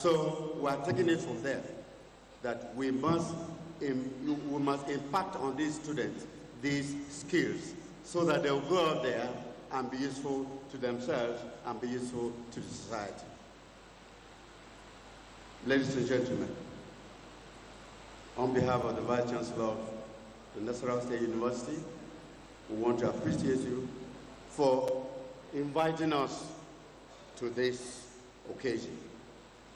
So we are taking it from there, that we must impact on these students these skills so that they'll go out there and be useful to themselves and be useful to the society. Ladies and gentlemen, on behalf of the Vice Chancellor of the Nasarawa State University, we want to appreciate you for inviting us to this occasion.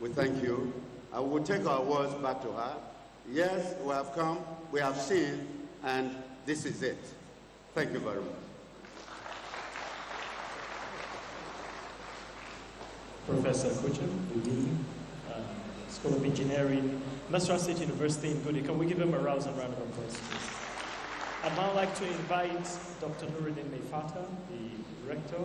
We thank you. I will take our words back to her. Yes, we have come, we have seen, and this is it. Thank you very much. Professor Kucham, the Dean, School of Engineering, Nasarawa State University in Gudi. Can we give him a rousing round of applause, please? I'd now like to invite Dr. Nuruddin Mefata, the Rector.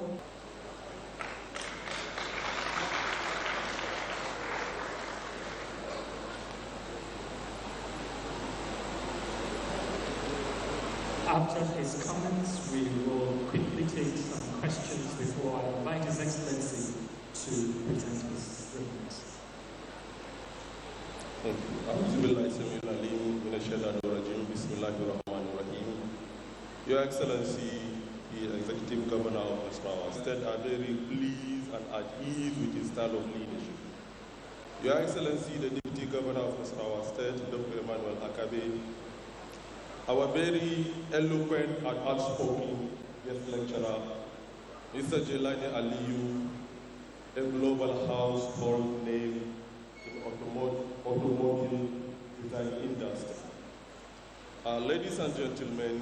After his comments, we will quickly take some questions before I invite His Excellency to present his remarks. Thank you. Your Excellency, the Executive Governor of Nasarawa State, are very pleased and at ease with his style of leadership. Your Excellency, the Deputy Governor of Nasarawa State, Dr. Emmanuel Akabe, our very eloquent and outspoken guest lecturer, Mr. Jelani Aliyu, a global household name in automobile design industry. Ladies and gentlemen,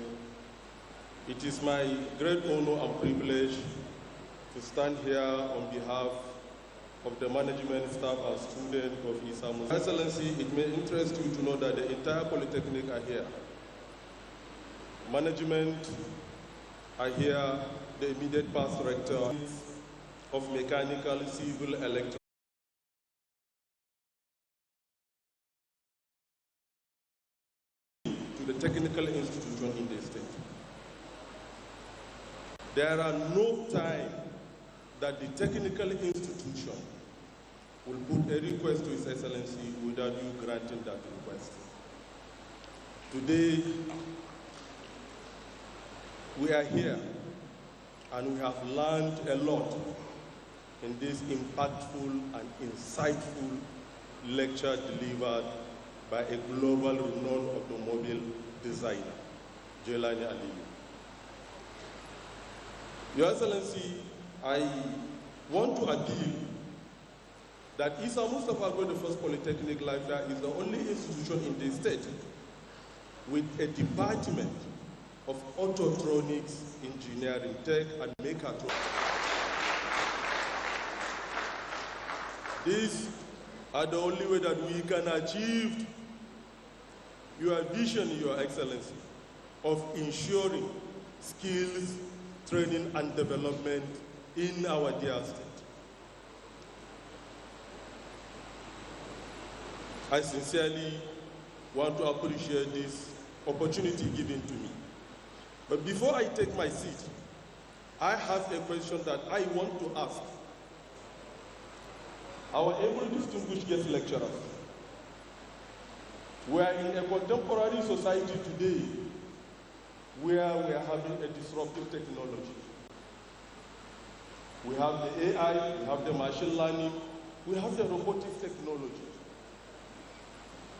it is my great honor and privilege to stand here on behalf of the management staff and students of ISAMU. Excellency, it may interest you to know that the entire Polytechnic are here. Management are here, the immediate past rector of mechanical, civil, electrical. To the technical institution in the state. There are no time that the technical institution will put a request to His Excellency without you granting that request. Today, we are here and we have learned a lot in this impactful and insightful lecture delivered by a global renowned automobile designer, Jelani Aliyu. Your Excellency, I want to appeal that Isa Mustafa Agbo, the first Polytechnic Library, is the only institution in the state with a department of autotronics, engineering, tech, and mechatronics. These are the only way that we can achieve your vision, Your Excellency, of ensuring skills, training, and development in our dear state. I sincerely want to appreciate this opportunity given to me. But before I take my seat, I have a question that I want to ask our able distinguished guest lecturers. We are in a contemporary society today where we are having a disruptive technology. We have the AI, we have the machine learning, we have the robotics technology.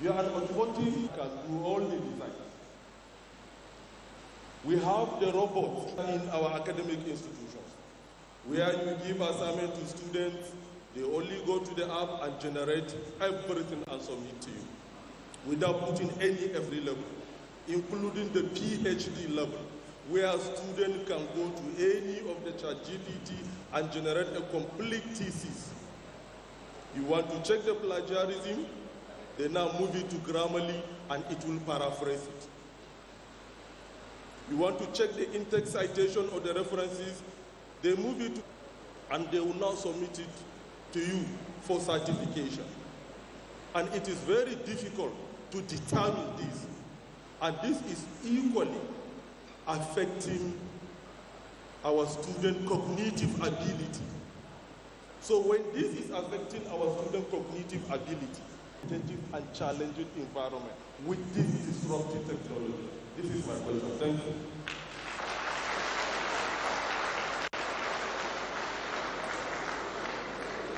You are an automotive can do all the design. We have the robots in our academic institutions, where you give assignment to students, they only go to the app and generate everything and submit to you, without putting any every level, including the PhD level, where students can go to any of the ChatGPT and generate a complete thesis. You want to check the plagiarism, they now move it to Grammarly and it will paraphrase it. You want to check the in-text citation or the references, they move it and they will now submit it to you for certification. And it is very difficult to determine this. And this is equally affecting our student cognitive ability. So when this is affecting our student cognitive ability, competitive and challenging environment with this disruptive technology, this is my question. Thank you.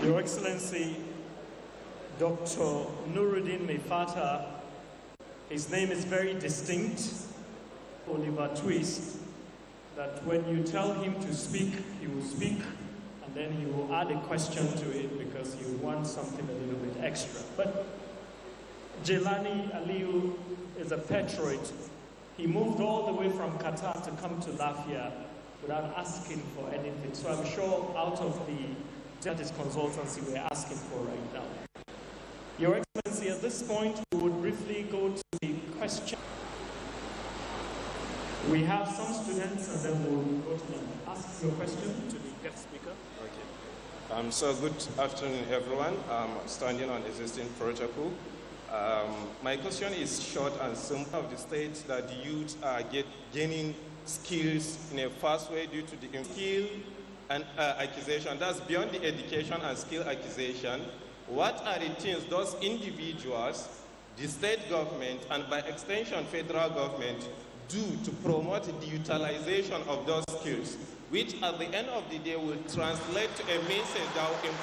Your Excellency, Dr. Nuruddin Mefata, his name is very distinct, Oliver Twist, that when you tell him to speak, he will speak, and then he will add a question to it because he wants something a little bit extra. But Jelani Aliyu is a patriot. He moved all the way from Qatar to come to Lafia without asking for anything. So I'm sure out of that is consultancy we're asking for right now. Your Excellency, at this point, we would briefly go to the question. We have some students, and then we'll go to them. Ask your question to the guest speaker. Okay. So good afternoon, everyone. I'm standing on existing protocol. My question is short and simple. Of the states that the youth are gaining skills in a fast way due to the skill and acquisition. That's beyond the education and skill acquisition. What are the things those individuals, the state government, and by extension federal government do to promote the utilization of those skills, which at the end of the day will translate to a message that will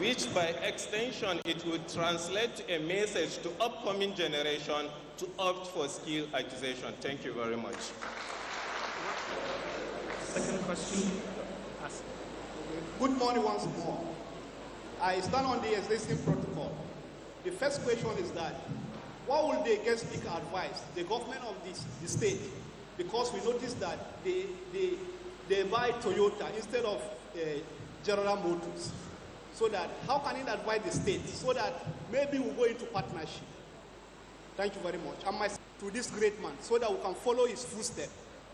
which by extension it will translate to a message to upcoming generation to opt for skill acquisition. Thank you very much. Second question. Good morning once more. I stand on the existing protocol. The first question is that, what will the guest speaker advise the government of the state? Because we noticed that they buy Toyota instead of General Motors. So that, how can it advise the state so that maybe we'll go into partnership? Thank you very much. And to this great man so that we can follow his footsteps.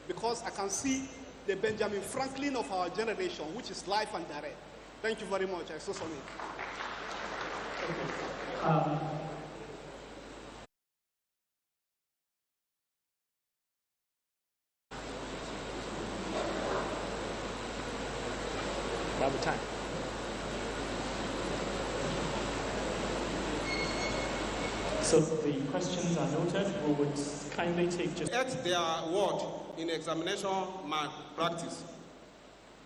Because I can see the Benjamin Franklin of our generation, which is life and direct. Thank you very much. I so submit. About the time. So the questions are noted. We would kindly take just... At their word in examination malpractice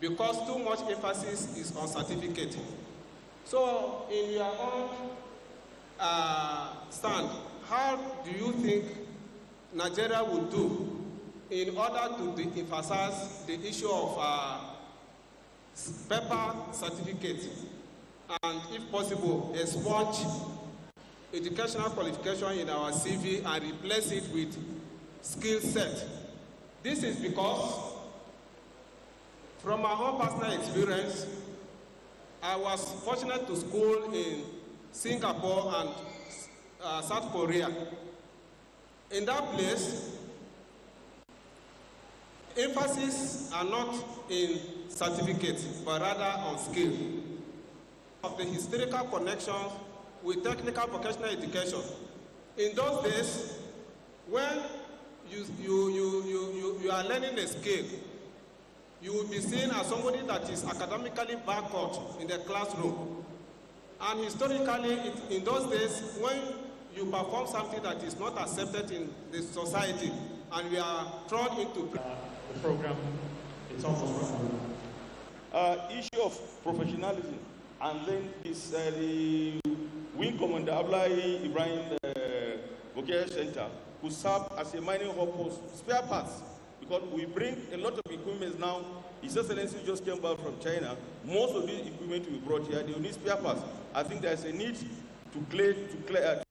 because too much emphasis is on certificating. So in your own stand, how do you think Nigeria would do in order to emphasize the issue of paper certificate and, if possible, expunge educational qualification in our CV and replace it with skill set? This is because, from my own personal experience, I was fortunate to school in Singapore and South Korea. In that place, emphasis are not in certificates, but rather on skill. Of the historical connections with technical vocational education. In those days, when you are learning a skill, you will be seen as somebody that is academically backward in the classroom. And historically, in those days, when you perform something that is not accepted in the society, and we are thrown into the program, it's almost issue of professionalism, and then is the Wing Commander Abdullahi Ibrahim Vocational Center, who serve as a mining hub for spare parts, because we bring a lot of equipment now. His Excellency just came back from China. Most of these equipment we brought here, they will need spare parts. I think there's a need to clear a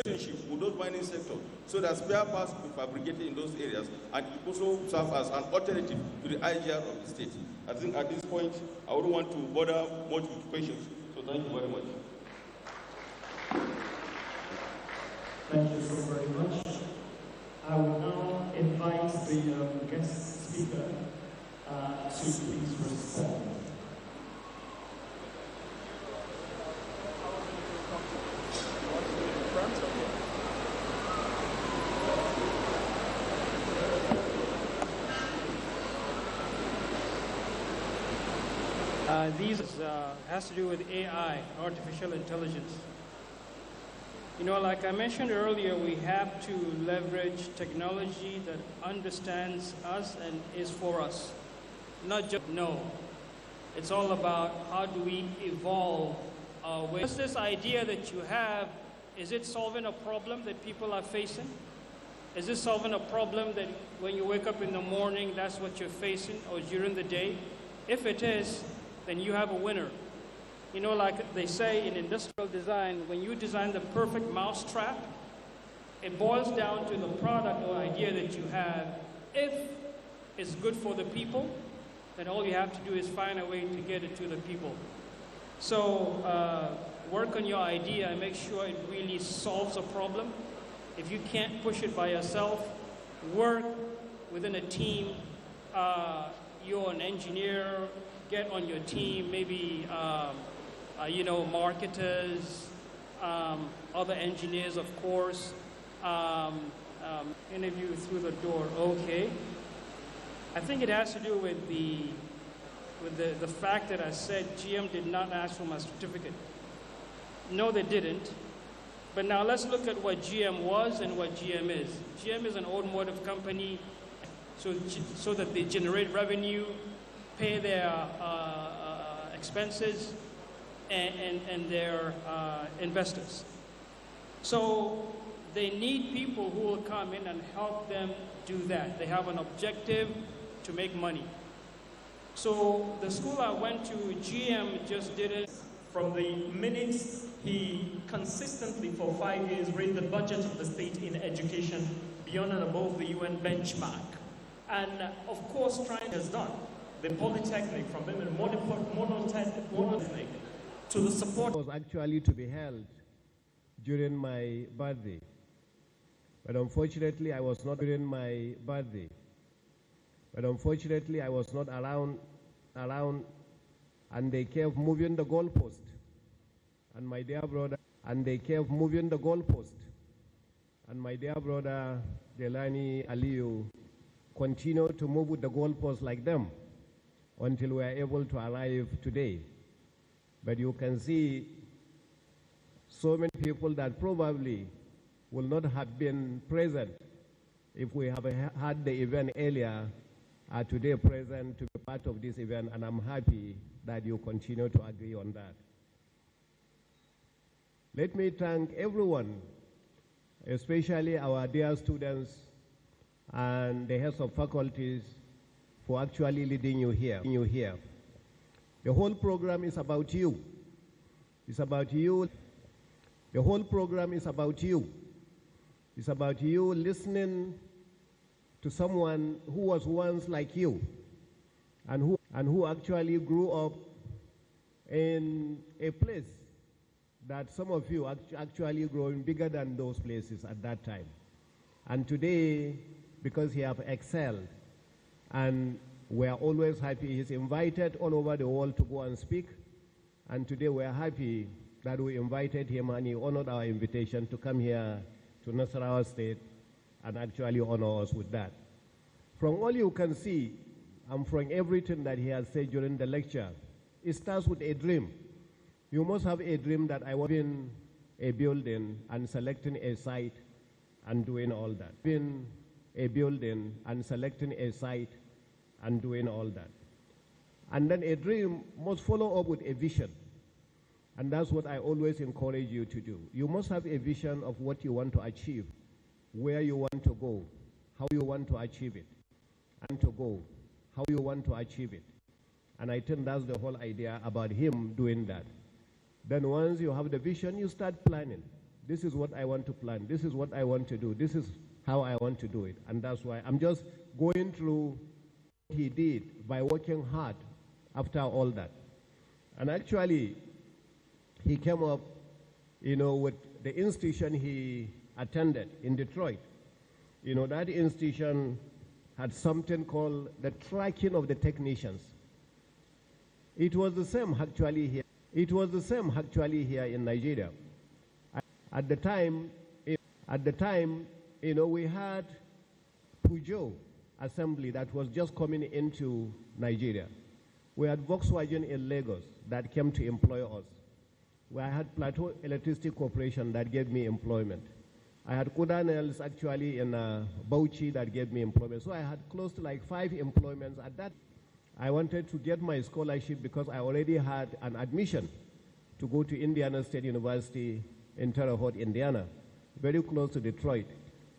relationship with those mining sectors, so that spare parts will be fabricated in those areas, and it also serve as an alternative to the IGR of the state. I think at this point, I wouldn't want to bother much with questions. So thank you very much. Thank you so very much. I will now invite the guest speaker to please respond. These has to do with AI, artificial intelligence. You know, like I mentioned earlier, we have to leverage technology that understands us and is for us. Not just no. It's all about how do we evolve our way. What's this idea that you have? Is it solving a problem that people are facing? Is it solving a problem that when you wake up in the morning, that's what you're facing, or during the day? If it is, then you have a winner. You know, like they say in industrial design, when you design the perfect mousetrap, it boils down to the product or idea that you have. If it's good for the people, then all you have to do is find a way to get it to the people. So work on your idea and make sure it really solves a problem. If you can't push it by yourself, work within a team. You're an engineer, get on your team, maybe you know, marketers, other engineers, of course. Interview through the door, okay. I think it has to do with the fact that I said GM did not ask for my certificate. No, they didn't. But now let's look at what GM was and what GM is. GM is an automotive company, so that they generate revenue, pay their expenses, and their investors. So they need people who will come in and help them do that. They have an objective to make money. So the school I went to, GM just did it. From the minutes he consistently for 5 years raised the budget of the state in education beyond and above the UN benchmark. And of course, trying has done. The Polytechnic, from being a monotechnic to the support was actually to be held during my birthday. But unfortunately, I was not during my birthday. But unfortunately, I was not around, and they kept moving the goalpost. And my dear brother, they kept moving the goalpost. And my dear brother, Delani Aliyu, continued to move with the goalpost like them until we are able to arrive today. But you can see so many people that probably will not have been present if we have had the event earlier are today present to be part of this event, and I'm happy that you continue to agree on that. Let me thank everyone, especially our dear students and the heads of faculties for actually leading you here. The whole program is about you. It's about you. The whole program is about you. It's about you listening to someone who was once like you and who actually grew up in a place that some of you actually growing bigger than those places at that time. And today, because he have excelled, and we're always happy, he's invited all over the world to go and speak. And today we're happy that we invited him, and he honored our invitation to come here to Nasarawa State and actually honor us with that. From all you can see, and from everything that he has said during the lecture, it starts with a dream. You must have a dream that I want in a building and selecting a site and doing all that. In a building and selecting a site and doing all that. And then a dream must follow up with a vision. And that's what I always encourage you to do. You must have a vision of what you want to achieve, where you want to go, how you want to achieve it, and to go, how you want to achieve it. And I think that's the whole idea about him doing that. Then once you have the vision, you start planning. This is what I want to plan. This is what I want to do. This is how I want to do it. And that's why I'm just going through what he did by working hard after all that. And actually, he came up, you know, with the institution he attended in Detroit. You know, that institution had something called the tracking of the technicians. It was the same actually here. It was the same actually here in Nigeria. At the time, you know, we had Pujo assembly that was just coming into Nigeria. We had Volkswagen in Lagos that came to employ us. I had Plateau Electricity Corporation that gave me employment. I had Kudanels actually in Bauchi that gave me employment. So I had close to like 5 employments at that. I wanted to get my scholarship because I already had an admission to go to Indiana State University in Terre Haute, Indiana, very close to Detroit,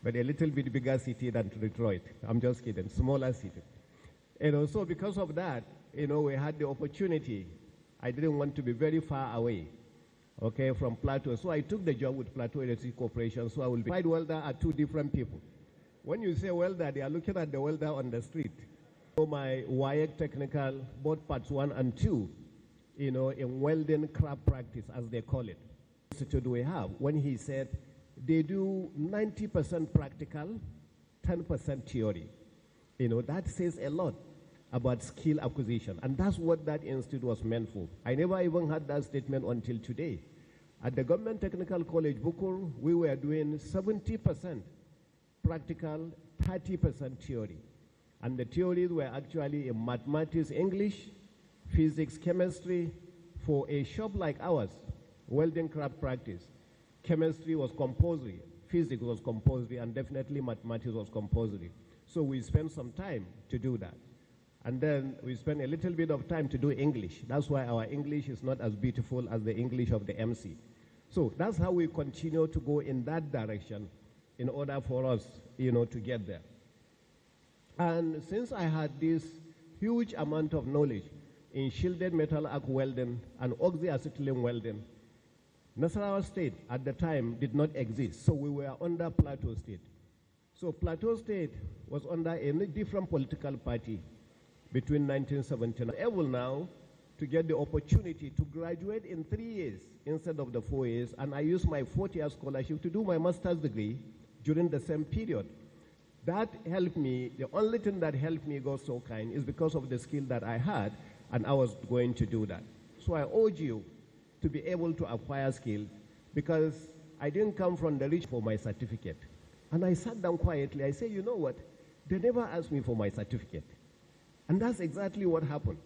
but a little bit bigger city than Detroit. I'm just kidding, smaller city. So because of that, we had the opportunity. I didn't want to be very far away, okay, from Plateau. So I took the job with Plateau Electricity Corporation. So I will be. Fight welder are 2 different people. When you say welder, they are looking at the welder on the street. So my WIAC technical, both parts 1 and 2, in welding craft practice, as they call it. Institute we have, when he said they do 90% practical, 10% theory. That says a lot about skill acquisition, and that's what that institute was meant for. I never even had that statement until today. At the Government Technical College, Bukur, we were doing 70% practical, 30% theory. And the theories were actually in mathematics, English, physics, chemistry. For a shop like ours, welding craft practice, chemistry was compulsory, physics was compulsory, and definitely mathematics was compulsory. So we spent some time to do that. And then we spent a little bit of time to do English. That's why our English is not as beautiful as the English of the MC. So that's how we continue to go in that direction in order for us, to get there. And since I had this huge amount of knowledge in shielded metal arc welding and oxyacetylene welding, Nasarawa State at the time did not exist, so we were under Plateau State. So Plateau State was under a different political party between 1979. Able now to get the opportunity to graduate in 3 years instead of the 4 years, and I used my 4th-year scholarship to do my master's degree during the same period. That helped me. The only thing that helped me go so kind is because of the skill that I had, and I was going to do that. So I urge you to be able to acquire skills, because I didn't come from the rich for my certificate. And I sat down quietly. I said, you know what? They never asked me for my certificate. And that's exactly what happened.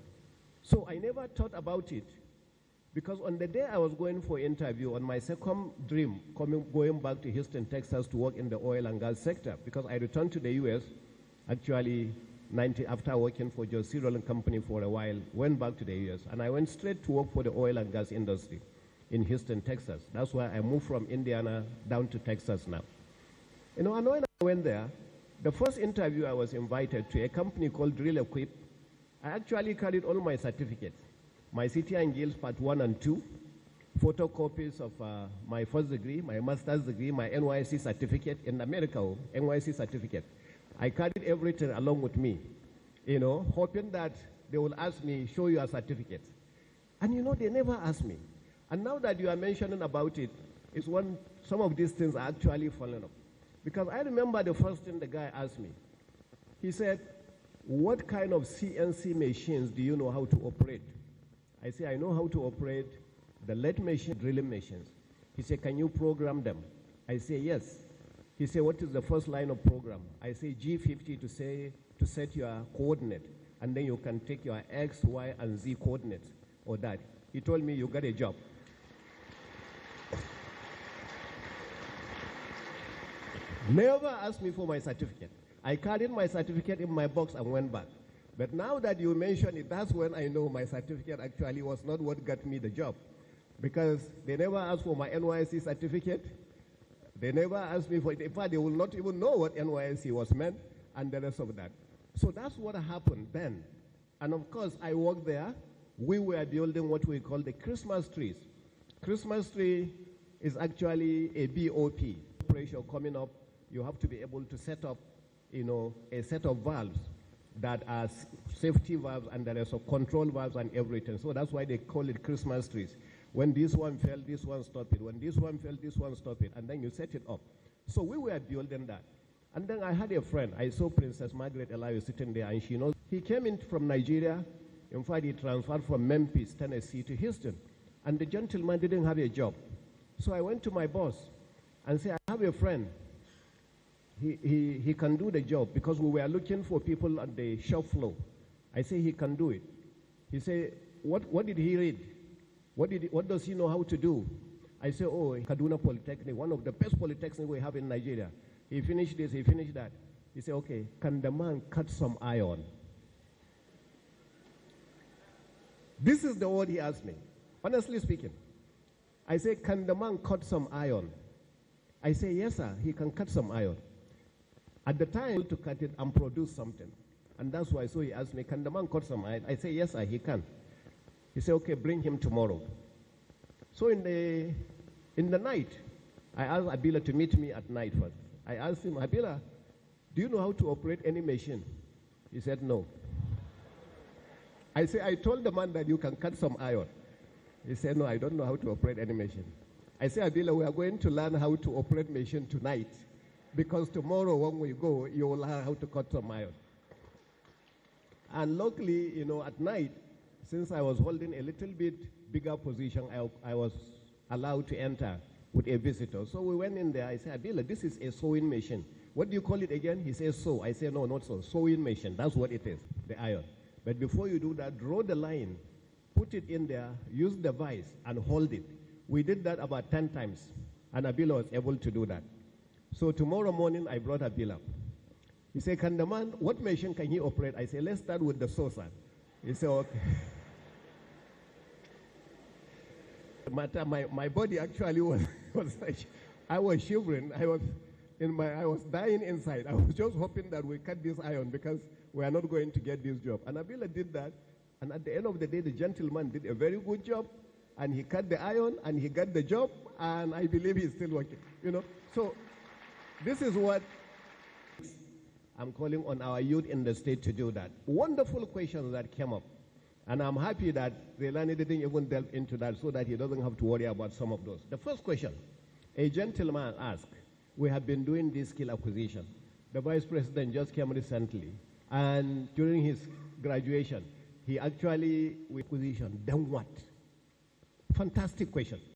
So I never thought about it, because on the day I was going for interview, on my second dream, going back to Houston, Texas to work in the oil and gas sector, because I returned to the U.S. actually after working for Joe Cyril Company for a while, went back to the U.S. and I went straight to work for the oil and gas industry in Houston, Texas. That's why I moved from Indiana down to Texas now. And when I went there, the first interview I was invited to a company called Drill Equip. I actually carried all my certificates, my City and Guilds Part 1 and 2, photocopies of my first degree, my master's degree, my NYC certificate in America, NYC certificate. I carried everything along with me, hoping that they will ask me, show your certificates. And they never asked me. And now that you are mentioning about it, it's when some of these things are actually falling up. Because I remember the first thing the guy asked me. He said, what kind of CNC machines do you know how to operate? I say, I know how to operate the lathe machine, drilling machines. He said, can you program them? I say, yes. He said, what is the first line of program? I say G50 to set your coordinate, and then you can take your X, Y, and Z coordinates or that. He told me, you got a job. Never asked me for my certificate. I carried my certificate in my box and went back. But now that you mention it, that's when I know my certificate actually was not what got me the job. Because they never asked for my NYSC certificate. They never asked me for it. In fact, they will not even know what NYSC was meant and the rest of that. So that's what happened then. And of course, I worked there. We were building what we call the Christmas trees. Christmas tree is actually a BOP. Pressure coming up, you have to be able to set up, a set of valves that are safety valves and there are some control valves and everything. So that's why they call it Christmas trees. When this one fell, this one stop it. When this one fell, this one stop it. And then you set it up. So we were building that. And then I had a friend. I saw Princess Margaret Elias sitting there, and she knows. He came in from Nigeria. In fact, he transferred from Memphis, Tennessee to Houston. And the gentleman didn't have a job. So I went to my boss and said, I have a friend. He can do the job, because we were looking for people on the shop floor. I say he can do it. He said, what did he read? What does he know how to do? I said, oh, Kaduna Polytechnic, one of the best polytechnics we have in Nigeria. He finished this, he finished that. He said, okay, can the man cut some iron? This is the word he asked me, honestly speaking. I said, can the man cut some iron? I say, yes, sir, he can cut some iron. At the time, to cut it and produce something. And that's why, so he asked me, can the man cut some iron? I say, yes, sir, he can. He said, okay, bring him tomorrow. So in the night, I asked Abila to meet me at night first. I asked him, Abila, do you know how to operate any machine? He said, no. I said, I told the man that you can cut some iron. He said, no, I don't know how to operate any machine. I said, Abila, we are going to learn how to operate machine tonight, because tomorrow when we go, you will learn how to cut some iron. And luckily, you know, at night, since I was holding a little bit bigger position, I was allowed to enter with a visitor. So we went in there. I said, Abila, this is a sewing machine. What do you call it again? He says sew. I said, no, not so. Sewing machine. That's what it is, the iron. But before you do that, draw the line, put it in there, use the vise, and hold it. We did that about 10 times, and Abila was able to do that. So tomorrow morning, I brought Abila. He said, can the man, what machine can he operate? I said, let's start with the saucer. He said, okay. My body actually was I was shivering. I was dying inside. I was just hoping that we cut this iron because we are not going to get this job. And Abila did that. And at the end of the day, the gentleman did a very good job. And he cut the iron and he got the job. And I believe he's still working. You know, so this is what I'm calling on our youth in the state to do that. Wonderful questions that came up. And I'm happy that Relani didn't even delve into that so that he doesn't have to worry about some of those. The first question, a gentleman asked, we have been doing this skill acquisition. The vice president just came recently, and during his graduation, he actually, with acquisition, then what? Fantastic question.